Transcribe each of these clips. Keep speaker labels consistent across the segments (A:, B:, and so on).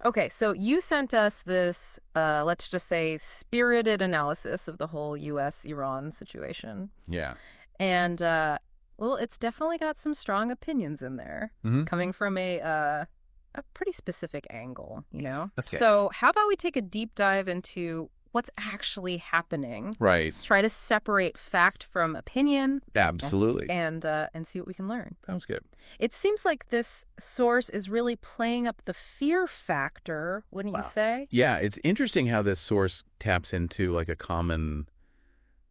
A: Okay, so you sent us this, let's just say, spirited analysis of the whole U.S.-Iran situation.
B: Yeah.
A: And, well, it's definitely got some strong opinions in there,
B: Mm-hmm.
A: coming from a pretty specific angle, you know?
B: Okay.
A: So how about we take a deep dive into what's actually happening,
B: Right.
A: try to separate fact from opinion,
B: Absolutely.
A: and see what we can learn.
B: Sounds good.
A: It seems like this source is really playing up the fear factor, wouldn't you say?
B: Yeah, it's interesting how this source taps into like a common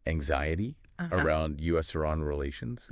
B: anxiety around U.S.-Iran relations.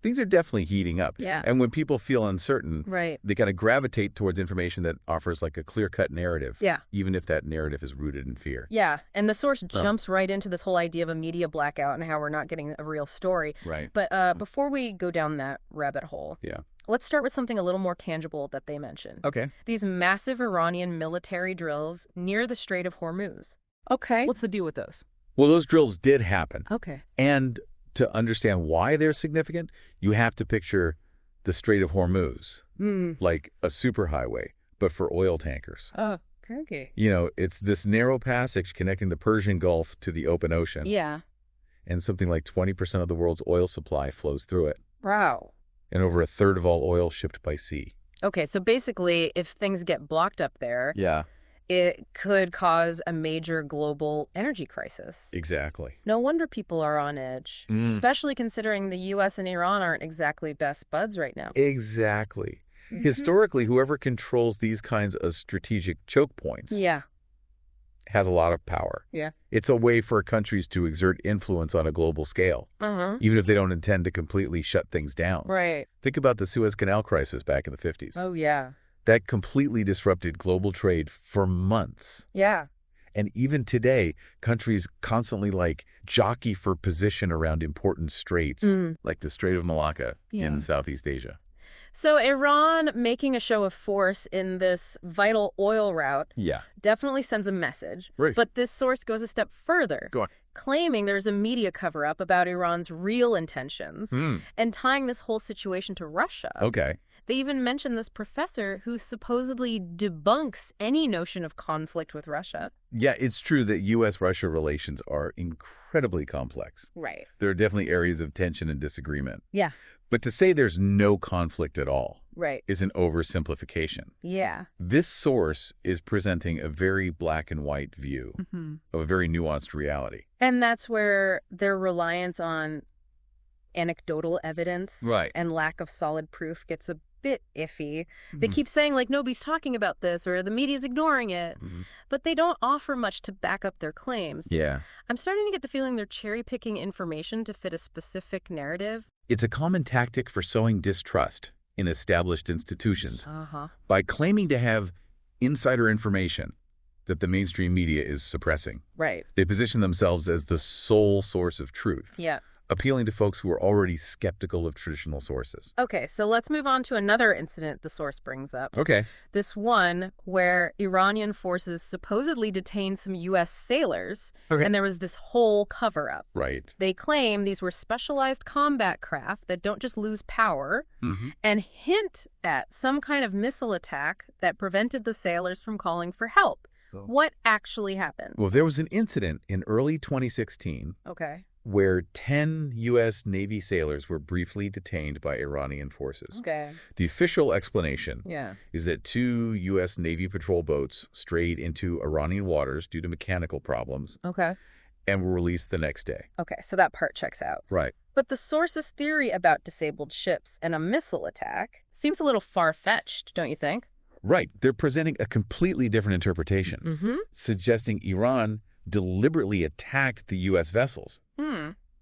B: Things are definitely heating up.
A: Yeah.
B: And when people feel uncertain,
A: Right.
B: they kind of gravitate towards information that offers like a clear-cut narrative.
A: Yeah.
B: Even if that narrative is rooted in fear.
A: Yeah, and the source jumps right into this whole idea of a media blackout and how we're not getting a real story.
B: Right.
A: But before we go down that rabbit hole,
B: Yeah.
A: let's start with something a little more tangible that they mention.
B: Okay.
A: These massive Iranian military drills near the Strait of Hormuz.
C: Okay.
A: What's the deal with those?
B: Well, those drills did happen.
A: Okay.
B: And to understand why they're significant, you have to picture the Strait of Hormuz, like a superhighway, but for oil tankers.
A: Oh, okay.
B: It's this narrow passage connecting the Persian Gulf to the open ocean.
A: Yeah.
B: And something like 20% of the world's oil supply flows through it.
A: Wow.
B: And over a third of all oil shipped by sea.
A: Okay, so basically, if things get blocked up there,
B: Yeah,
A: it could cause a major global energy crisis.
B: exactly.
A: No wonder people are on edge, especially considering the U.S. and Iran aren't exactly best buds right now.
B: Exactly. Historically, whoever controls these kinds of strategic choke points
A: Yeah.
B: has a lot of power.
A: Yeah.
B: It's a way for countries to exert influence on a global scale, even if they don't intend to completely shut things down.
A: Right.
B: Think about the Suez Canal crisis back in the 50s.
A: Oh, yeah.
B: That completely disrupted global trade for months.
A: Yeah.
B: And even today, countries constantly jockey for position around important straits, like the Strait of Malacca in Southeast Asia.
A: So Iran making a show of force in this vital oil route definitely sends a message.
B: Right.
A: But this source goes a step further,
B: Go on.
A: claiming there's a media cover-up about Iran's real intentions and tying this whole situation to Russia.
B: Okay.
A: They even mention this professor who supposedly debunks any notion of conflict with Russia.
B: Yeah, it's true that U.S.-Russia relations are incredibly complex.
A: Right.
B: There are definitely areas of tension and disagreement.
A: Yeah.
B: But to say there's no conflict at all
A: Right.
B: is an oversimplification.
A: Yeah.
B: This source is presenting a very black and white view of a very nuanced reality.
A: And that's where their reliance on anecdotal evidence and lack of solid proof gets a bit iffy. They keep saying, nobody's talking about this or the media's ignoring it, but they don't offer much to back up their claims.
B: Yeah.
A: I'm starting to get the feeling they're cherry-picking information to fit a specific narrative.
B: It's a common tactic for sowing distrust in established institutions by claiming to have insider information that the mainstream media is suppressing.
A: Right.
B: They position themselves as the sole source of truth.
A: Yeah.
B: Appealing to folks who are already skeptical of traditional sources.
A: Okay, so let's move on to another incident the source brings up.
B: Okay.
A: This one where Iranian forces supposedly detained some U.S. sailors, and there was this whole cover-up.
B: Right.
A: They claim these were specialized combat craft that don't just lose power, and hint at some kind of missile attack that prevented the sailors from calling for help. What actually happened?
B: Well, there was an incident in early 2016 where 10 U.S. Navy sailors were briefly detained by Iranian forces. The official explanation is that 2 U.S. Navy patrol boats strayed into Iranian waters due to mechanical problems and were released the next day.
A: Okay, so that part checks out.
B: Right.
A: But the source's theory about disabled ships and a missile attack seems a little far-fetched, don't you think?
B: Right. They're presenting a completely different interpretation, suggesting Iran deliberately attacked the U.S. vessels.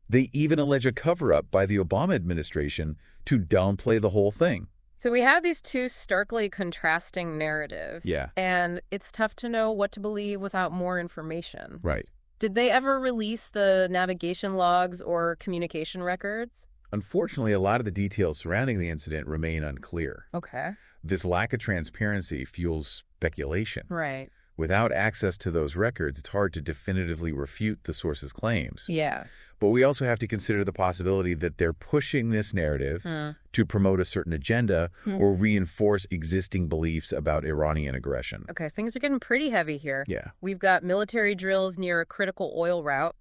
B: They even allege a cover-up by the Obama administration to downplay the whole thing.
A: So we have these two starkly contrasting narratives.
B: Yeah.
A: And it's tough to know what to believe without more information.
B: Right.
A: Did they ever release the navigation logs or communication records?
B: Unfortunately, a lot of the details surrounding the incident remain unclear.
A: Okay.
B: This lack of transparency fuels speculation.
A: Right.
B: Without access to those records, it's hard to definitively refute the source's claims.
A: Yeah.
B: But we also have to consider the possibility that they're pushing this narrative to promote a certain agenda or reinforce existing beliefs about Iranian aggression.
A: Okay, things are getting pretty heavy here.
B: Yeah.
A: We've got military drills near a critical oil route,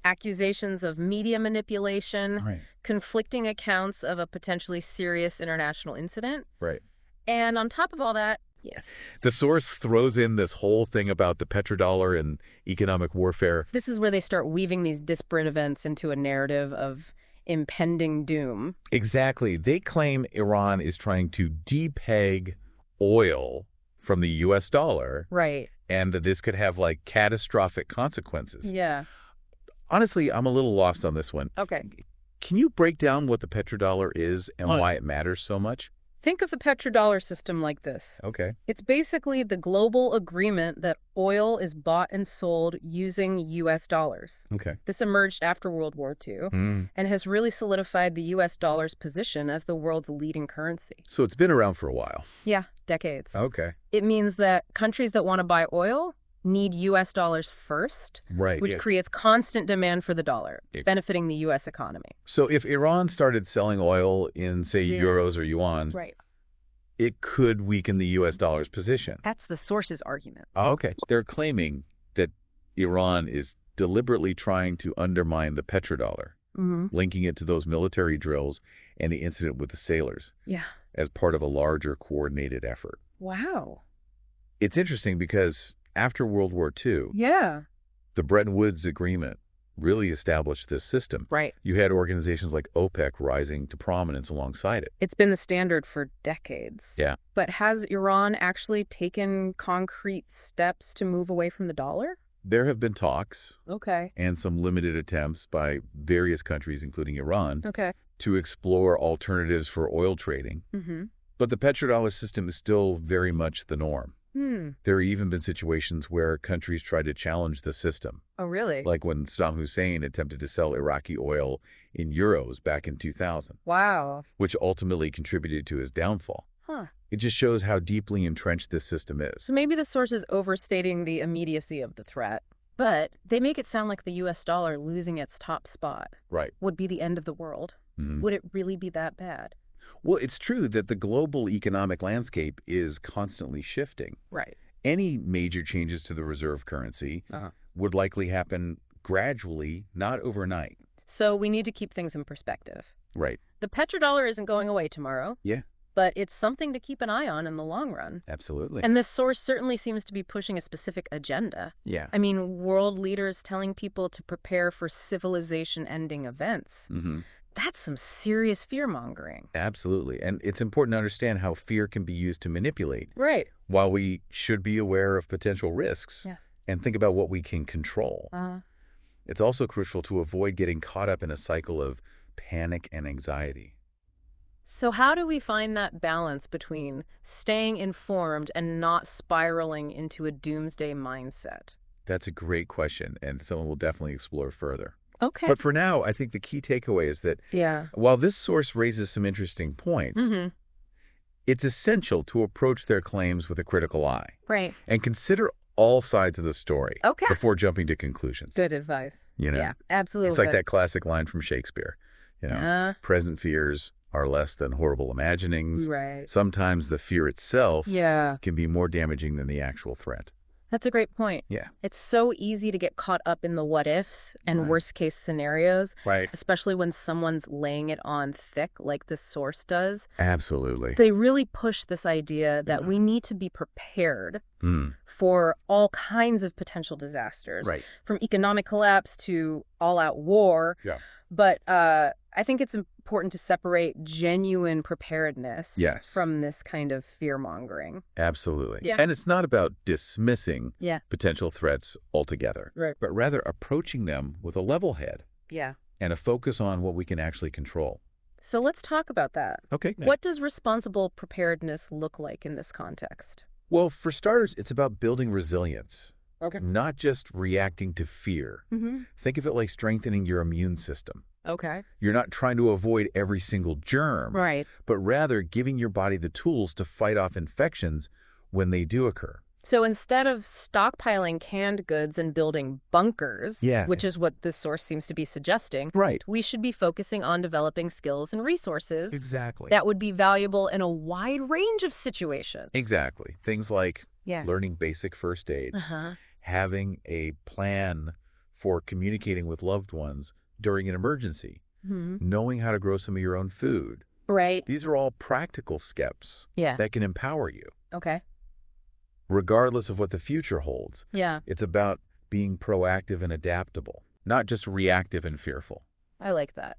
A: accusations of media manipulation, conflicting accounts of a potentially serious international incident.
B: Right.
A: And on top of all that, yes,
B: the source throws in this whole thing about the petrodollar and economic warfare.
A: This is where they start weaving these disparate events into a narrative of impending doom.
B: Exactly. They claim Iran is trying to depeg oil from the U.S. dollar.
A: Right.
B: And that this could have, like, catastrophic consequences.
A: Yeah.
B: Honestly, I'm a little lost on this one.
A: Okay.
B: Can you break down what the petrodollar is and why it matters so much?
A: Think of the petrodollar system like this.
B: Okay.
A: It's basically the global agreement that oil is bought and sold using U.S. dollars.
B: Okay.
A: This emerged after World War II and has really solidified the U.S. dollar's position as the world's leading currency.
B: So it's been around for a while.
A: Yeah, decades.
B: Okay.
A: It means that countries that want to buy oil need U.S. dollars first, which creates constant demand for the dollar, benefiting the U.S. economy.
B: So if Iran started selling oil in, say, euros or yuan, it could weaken the U.S. dollar's position.
A: That's the source's argument.
B: Oh, okay. They're claiming that Iran is deliberately trying to undermine the petrodollar, linking it to those military drills and the incident with the sailors as part of a larger coordinated effort.
A: Wow.
B: It's interesting because after World War II, the Bretton Woods Agreement really established this system.
A: Right.
B: You had organizations like OPEC rising to prominence alongside it.
A: It's been the standard for decades.
B: Yeah.
A: But has Iran actually taken concrete steps to move away from the dollar?
B: There have been talks
A: and
B: some limited attempts by various countries, including Iran, to explore alternatives for oil trading. But the petrodollar system is still very much the norm. There have even been situations where countries tried to challenge the system.
A: Oh, really?
B: Like when Saddam Hussein attempted to sell Iraqi oil in euros back in 2000.
A: Wow.
B: Which ultimately contributed to his downfall. It just shows how deeply entrenched this system is.
A: So maybe the source is overstating the immediacy of the threat, but they make it sound like the U.S. dollar losing its top spot would be the end of the world. Would it really be that bad?
B: Well, it's true that the global economic landscape is constantly shifting.
A: Right.
B: Any major changes to the reserve currency would likely happen gradually, not overnight.
A: So we need to keep things in perspective.
B: Right.
A: The petrodollar isn't going away tomorrow.
B: Yeah.
A: But it's something to keep an eye on in the long run.
B: Absolutely.
A: And this source certainly seems to be pushing a specific agenda.
B: Yeah.
A: I mean, world leaders telling people to prepare for civilization-ending events. That's some serious fear-mongering.
B: Absolutely. And it's important to understand how fear can be used to manipulate.
A: Right.
B: While we should be aware of potential risks and think about what we can control. It's also crucial to avoid getting caught up in a cycle of panic and anxiety.
A: So how do we find that balance between staying informed and not spiraling into a doomsday mindset?
B: That's a great question, and someone will definitely explore further.
A: Okay.
B: But for now, I think the key takeaway is that while this source raises some interesting points, it's essential to approach their claims with a critical eye.
A: Right.
B: And consider all sides of the story before jumping to conclusions.
A: Good advice.
B: You know?
A: Yeah, absolutely.
B: It's like that classic line from Shakespeare. You know, present fears are less than horrible imaginings.
A: Right.
B: Sometimes the fear itself can be more damaging than the actual threat.
A: That's a great point.
B: Yeah.
A: It's so easy to get caught up in the what-ifs and worst-case scenarios, especially when someone's laying it on thick like this source does.
B: Absolutely.
A: They really push this idea that we need to be prepared for all kinds of potential disasters, from economic collapse to all-out war.
B: Yeah.
A: But I think it's important to separate genuine preparedness from this kind of fear-mongering.
B: Absolutely.
A: Yeah.
B: And it's not about dismissing potential threats altogether, but rather approaching them with a level head and a focus on what we can actually control.
A: So let's talk about that.
B: Okay.
A: What does responsible preparedness look like in this context?
B: Well, for starters, it's about building resilience. Not just reacting to fear. Think of it like strengthening your immune system. You're not trying to avoid every single germ, but rather giving your body the tools to fight off infections when they do occur.
A: So instead of stockpiling canned goods and building bunkers, which is what this source seems to be suggesting, we should be focusing on developing skills and resources that would be valuable in a wide range of situations.
B: Exactly. Things like learning basic first aid, having a plan for communicating with loved ones during an emergency, knowing how to grow some of your own food. These are all practical steps that can empower you. Regardless of what the future holds. It's about being proactive and adaptable, not just reactive and fearful.
A: I like that.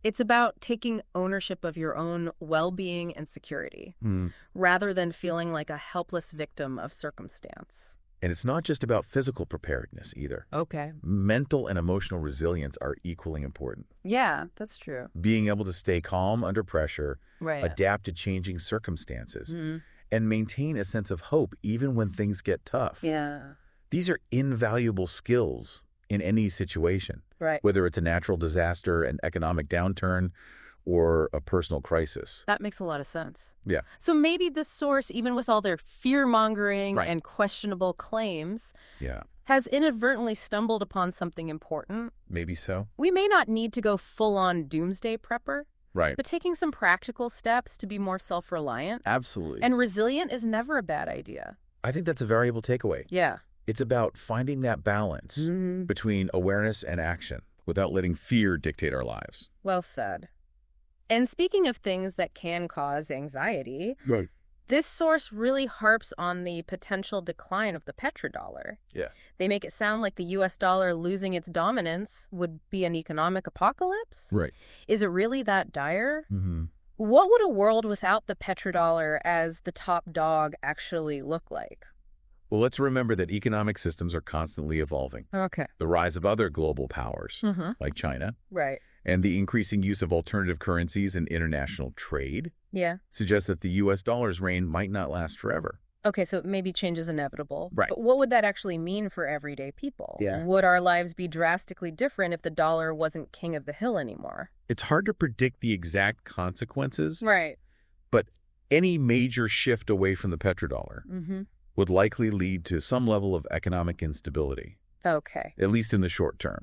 A: It's about taking ownership of your own well-being and security, rather than feeling like a helpless victim of circumstance.
B: And it's not just about physical preparedness either. Mental and emotional resilience are equally important.
A: Yeah, that's true.
B: Being able to stay calm under pressure, adapt to changing circumstances, and maintain a sense of hope even when things get tough. These are invaluable skills in any situation, whether it's a natural disaster, an economic downturn, or a personal crisis.
A: That makes a lot of sense. So maybe this source, even with all their fear-mongering and questionable claims, has inadvertently stumbled upon something important.
B: Maybe so.
A: We may not need to go full-on doomsday prepper, but taking some practical steps to be more self-reliant and resilient is never a bad idea.
B: I think that's a valuable takeaway. It's about finding that balance between awareness and action without letting fear dictate our lives.
A: Well said. And speaking of things that can cause anxiety, this source really harps on the potential decline of the petrodollar. They make it sound like the U.S. dollar losing its dominance would be an economic apocalypse. Is it really that dire? What would a world without the petrodollar as the top dog actually look like?
B: Well, let's remember that economic systems are constantly evolving. The rise of other global powers, like China, and the increasing use of alternative currencies in international trade suggests that the U.S. dollar's reign might not last forever.
A: So maybe change is inevitable. But what would that actually mean for everyday people? Would our lives be drastically different if the dollar wasn't king of the hill anymore?
B: It's hard to predict the exact consequences. But any major shift away from the petrodollar would likely lead to some level of economic instability. At least in the short term.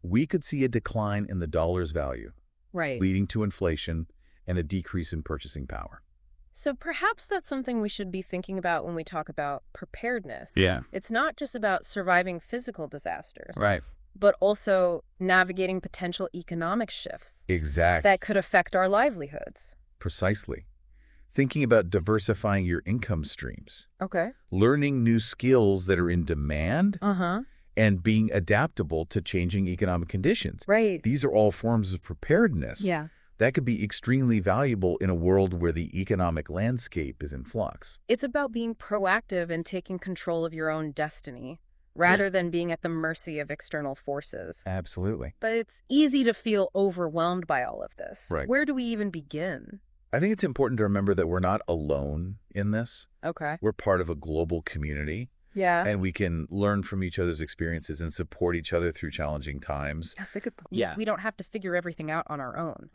B: We could see a decline in the dollar's value, leading to inflation and a decrease in purchasing power.
A: So perhaps that's something we should be thinking about when we talk about preparedness. It's not just about surviving physical disasters, but also navigating potential economic shifts that could affect our livelihoods.
B: Precisely. Thinking about diversifying your income streams. Learning new skills that are in demand. And being adaptable to changing economic conditions. These are all forms of preparedness that could be extremely valuable in a world where the economic landscape is in flux.
A: It's about being proactive and taking control of your own destiny, rather than being at the mercy of external forces.
B: Absolutely.
A: But it's easy to feel overwhelmed by all of this. Where do we even begin?
B: I think it's important to remember that we're not alone in this. We're part of a global community. And we can learn from each other's experiences and support each other through challenging times.
A: That's a good point. We don't have to figure everything out on our own.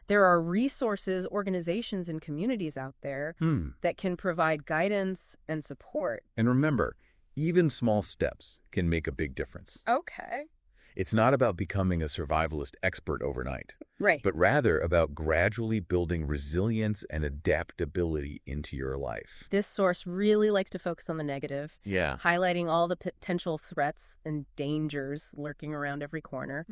A: There are resources, organizations, and communities out there that can provide guidance and support.
B: And remember, even small steps can make a big difference. It's not about becoming a survivalist expert overnight, but rather about gradually building resilience and adaptability into your life.
A: This source really likes to focus on the negative, highlighting all the potential threats and dangers lurking around every corner.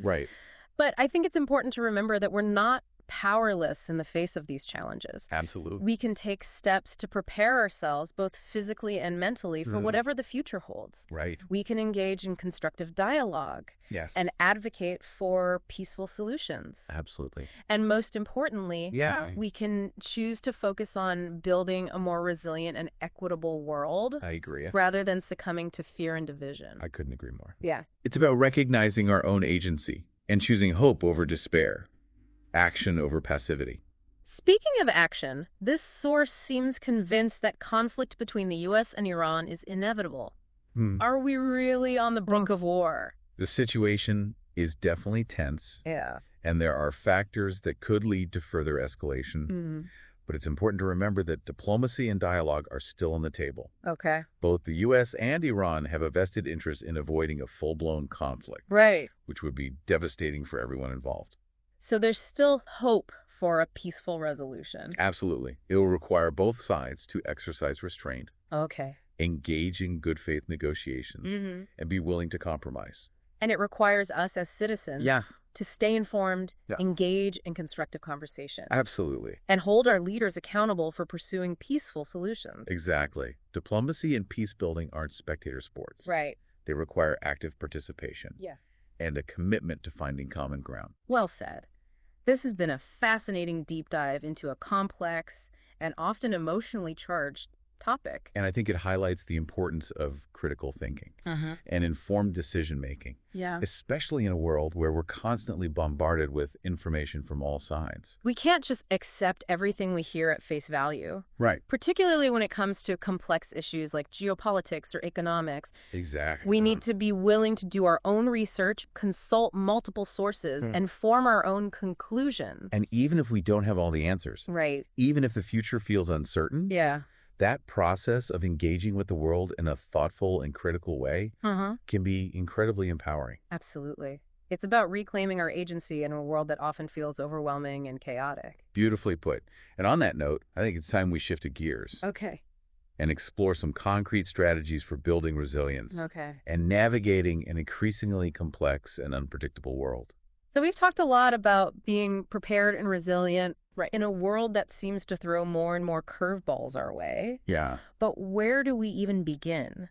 A: But I think it's important to remember that we're not powerless in the face of these challenges. We can take steps to prepare ourselves both physically and mentally for whatever the future holds. We can engage in constructive dialogue and advocate for peaceful solutions. And most importantly, we can choose to focus on building a more resilient and equitable world. Rather than succumbing to fear and division.
B: I couldn't agree more. It's about recognizing our own agency and choosing hope over despair. Action over passivity.
A: Speaking of action, this source seems convinced that conflict between the U.S. and Iran is inevitable. Are we really on the brink of war?
B: The situation is definitely tense. And there are factors that could lead to further escalation. But it's important to remember that diplomacy and dialogue are still on the table.
A: Okay.
B: Both the U.S. and Iran have a vested interest in avoiding a full-blown conflict.
A: Right.
B: Which would be devastating for everyone involved.
A: So there's still hope for a peaceful resolution.
B: Absolutely. It will require both sides to exercise restraint.
A: Okay.
B: Engage in good faith negotiations, and be willing to compromise.
A: And it requires us as citizens to stay informed, engage in constructive conversation.
B: Absolutely.
A: And hold our leaders accountable for pursuing peaceful solutions.
B: Exactly. Diplomacy and peace building aren't spectator sports.
A: Right.
B: They require active participation.
A: Yeah.
B: And a commitment to finding common ground.
A: Well said. This has been a fascinating deep dive into a complex and often emotionally charged topic.
B: And I think it highlights the importance of critical thinking and informed decision-making, especially in a world where we're constantly bombarded with information from all sides.
A: We can't just accept everything we hear at face value.
B: Right.
A: Particularly when it comes to complex issues like geopolitics or economics.
B: Exactly.
A: We need to be willing to do our own research, consult multiple sources, and form our own conclusions.
B: And even if we don't have all the answers, even if the future feels uncertain, that process of engaging with the world in a thoughtful and critical way can be incredibly empowering.
A: Absolutely. It's about reclaiming our agency in a world that often feels overwhelming and chaotic.
B: Beautifully put. And on that note, I think it's time we shifted gears.
A: Okay.
B: And explore some concrete strategies for building resilience. And navigating an increasingly complex and unpredictable world.
A: So we've talked a lot about being prepared and resilient in a world that seems to throw more and more curveballs our way.
B: Yeah.
A: But where do we even begin?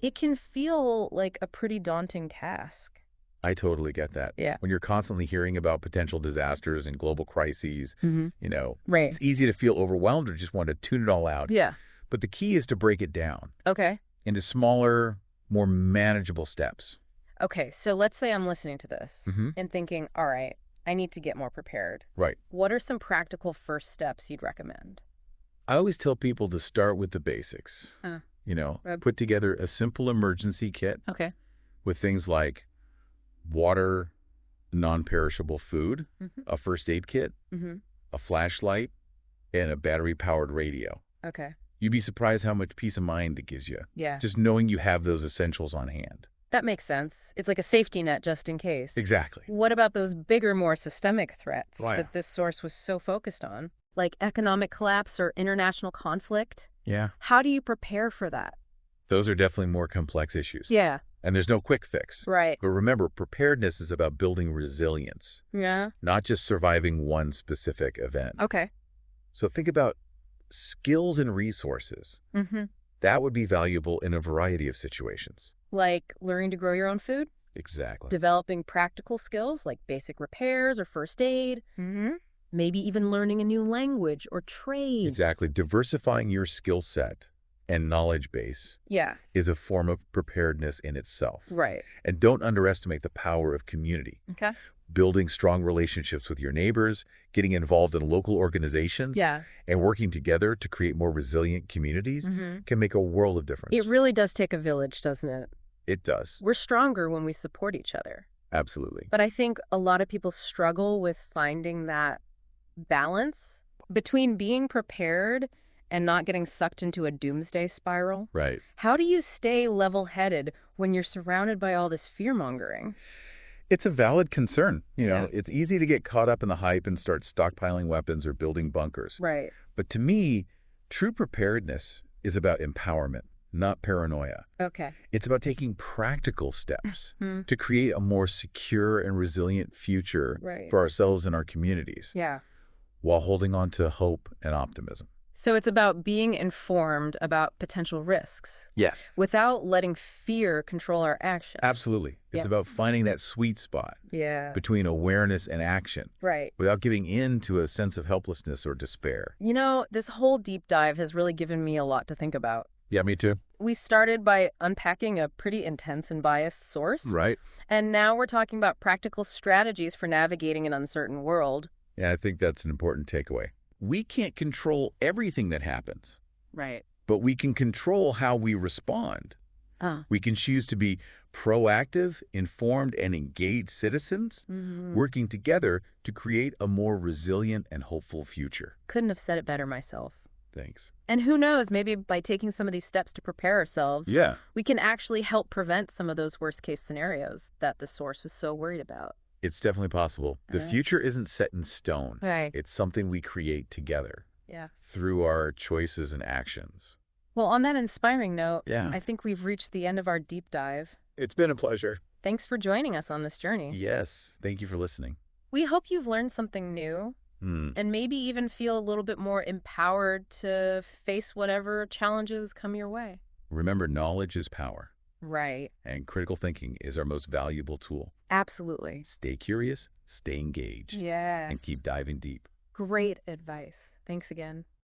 A: It can feel like a pretty daunting task.
B: I totally get that.
A: Yeah.
B: When you're constantly hearing about potential disasters and global crises, you know,
A: Right.
B: it's easy to feel overwhelmed or just want to tune it all out.
A: Yeah.
B: But the key is to break it down.
A: Okay.
B: Into smaller, more manageable steps.
A: Okay, so let's say I'm listening to this and thinking, all right, I need to get more prepared.
B: Right.
A: What are some practical first steps you'd recommend?
B: I always tell people to start with the basics. You know, put together a simple emergency kit.
A: Okay.
B: With things like water, non-perishable food, a first aid kit, a flashlight, and a battery-powered radio.
A: Okay.
B: You'd be surprised how much peace of mind it gives you.
A: Yeah.
B: Just knowing you have those essentials on hand.
A: That makes sense. It's like a safety net just in case.
B: Exactly.
A: What about those bigger, more systemic threats that this source was so focused on? Like economic collapse or international conflict?
B: Yeah.
A: How do you prepare for that?
B: Those are definitely more complex issues.
A: Yeah.
B: And there's no quick fix.
A: Right.
B: But remember, preparedness is about building resilience.
A: Yeah.
B: Not just surviving one specific event.
A: Okay.
B: So think about skills and resources. That would be valuable in a variety of situations.
A: Like learning to grow your own food?
B: Exactly.
A: Developing practical skills like basic repairs or first aid? Maybe even learning a new language or trade.
B: Exactly. Diversifying your skill set and knowledge base is a form of preparedness in itself.
A: Right.
B: And don't underestimate the power of community.
A: Okay.
B: Building strong relationships with your neighbors, getting involved in local organizations, and working together to create more resilient communities can make a world of difference.
A: It really does take a village, doesn't it?
B: It does.
A: We're stronger when we support each other.
B: Absolutely.
A: But I think a lot of people struggle with finding that balance between being prepared and not getting sucked into a doomsday spiral.
B: Right.
A: How do you stay level-headed when you're surrounded by all this fear-mongering?
B: It's a valid concern. You know, it's easy to get caught up in the hype and start stockpiling weapons or building bunkers.
A: Right.
B: But to me, true preparedness is about empowerment, not paranoia.
A: Okay.
B: It's about taking practical steps to create a more secure and resilient future for ourselves and our communities.
A: Yeah.
B: While holding on to hope and optimism.
A: So it's about being informed about potential risks.
B: Yes.
A: Without letting fear control our actions.
B: Absolutely. It's about finding that sweet spot between awareness and action.
A: Right.
B: Without giving in to a sense of helplessness or despair.
A: You know, this whole deep dive has really given me a lot to think about.
B: Yeah, me too.
A: We started by unpacking a pretty intense and biased source.
B: Right.
A: And now we're talking about practical strategies for navigating an uncertain world.
B: Yeah, I think that's an important takeaway. We can't control everything that happens.
A: Right.
B: But we can control how we respond. We can choose to be proactive, informed, and engaged citizens, working together to create a more resilient and hopeful future.
A: Couldn't have said it better myself.
B: Thanks.
A: And who knows, maybe by taking some of these steps to prepare ourselves, we can actually help prevent some of those worst-case scenarios that the source was so worried about.
B: It's definitely possible. The future isn't set in stone.
A: Right.
B: It's something we create together through our choices and actions.
A: Well, on that inspiring note, I think we've reached the end of our deep dive.
B: It's been a pleasure.
A: Thanks for joining us on this journey.
B: Yes, thank you for listening.
A: We hope you've learned something new and maybe even feel a little bit more empowered to face whatever challenges come your way.
B: Remember, knowledge is power.
A: Right.
B: And critical thinking is our most valuable tool.
A: Absolutely.
B: Stay curious, stay engaged.
A: Yes.
B: And keep diving deep.
A: Great advice. Thanks again.